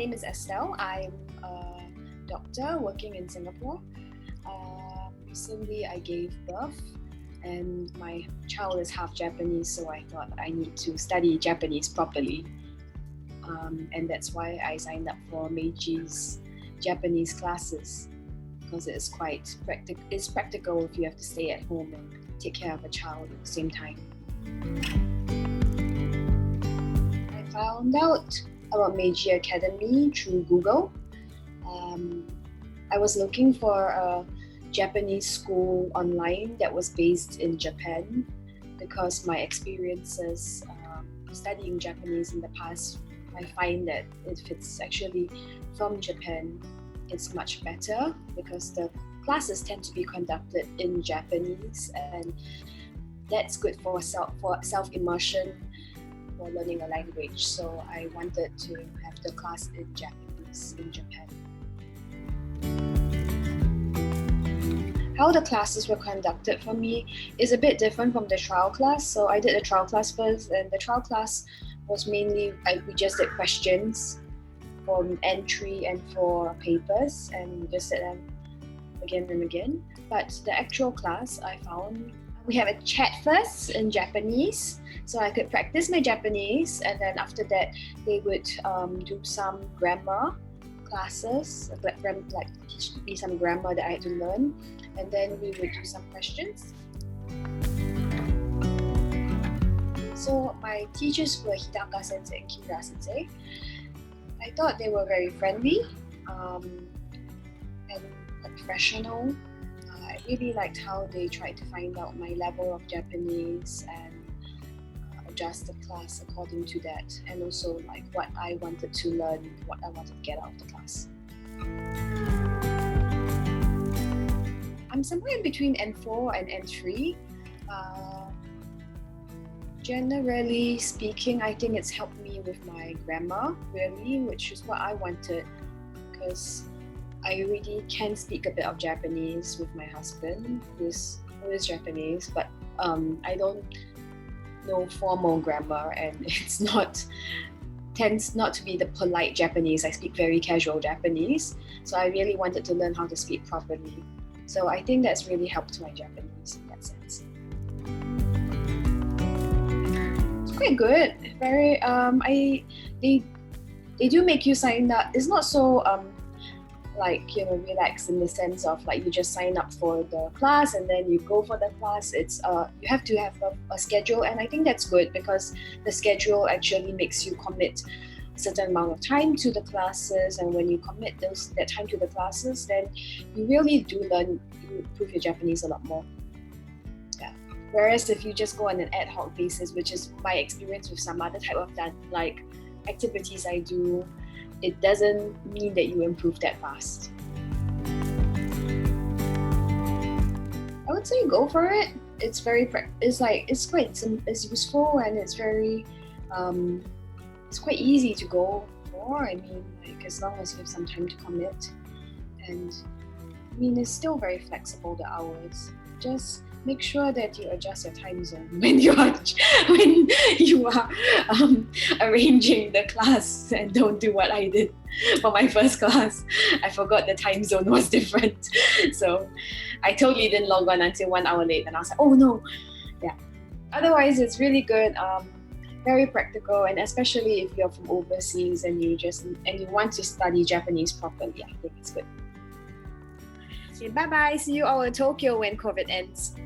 name is Estelle. I'm a doctor working in Singapore. Recently, I gave birth, and my child is half Japanese, so I thought I need to study Japanese properly. And that's why I signed up for Meiji's Japanese classes, because it's quite it's practical if you have to stay at home and take care of a child at the same time. I found out about Meiji Academy through Google. I was looking for a Japanese school online that was based in Japan, because my experiences studying Japanese in the past, I find that if it's actually from Japan, it's much better, because the classes tend to be conducted in Japanese, and that's good for self-immersion for learning a language. So I wanted to have the class in Japanese in Japan. How the classes were conducted for me is a bit different from the trial class. So I did the trial class first, and the trial class was mainly, we just did questions for entry and for papers, and we just did them again and again. But the actual class, I found we have a chat first in Japanese, so I could practice my Japanese, and then after that they would do some grammar classes, like teach me some grammar that I had to learn, and then we would do some questions. So my teachers were Hidaka sensei and Kimura sensei. I thought they were very friendly and professional. I really liked how they tried to find out my level of Japanese and adjust the class according to that, and also like what I wanted to learn, what I wanted to get out of the class. I'm somewhere in between N4 and N3. Generally speaking, I think it's helped me with my grammar, really, which is what I wanted, because I already can speak a bit of Japanese with my husband, who is Japanese, but I don't know formal grammar, and tends not to be the polite Japanese. I speak very casual Japanese, so I really wanted to learn how to speak properly. So I think that's really helped my Japanese in that sense. It's quite good. Very they do make you sign up. It's not so relaxed in the sense of like you just sign up for the class and then you go for the class. It's you have to have a schedule, and I think that's good, because the schedule actually makes you commit a certain amount of time to the classes, and when you commit that time to the classes, then you really do learn, you improve your Japanese a lot more. Yeah. Whereas if you just go on an ad hoc basis, which is my experience with some other type of activities I do, it doesn't mean that you improve that fast. I would say go for it. It's useful, and it's very it's quite easy to go for. I mean, like, as long as you have some time to commit, and I mean, it's still very flexible, the hours. Just make sure that you adjust your time zone when you are arranging the class, and don't do what I did for my first class. I forgot the time zone was different, so I totally didn't log on until 1 hour late, and I was like, oh no. Yeah. Otherwise, it's really good. Very practical, and especially if you're from overseas and you want to study Japanese properly, I think it's good. Okay, bye bye. See you all in Tokyo when COVID ends.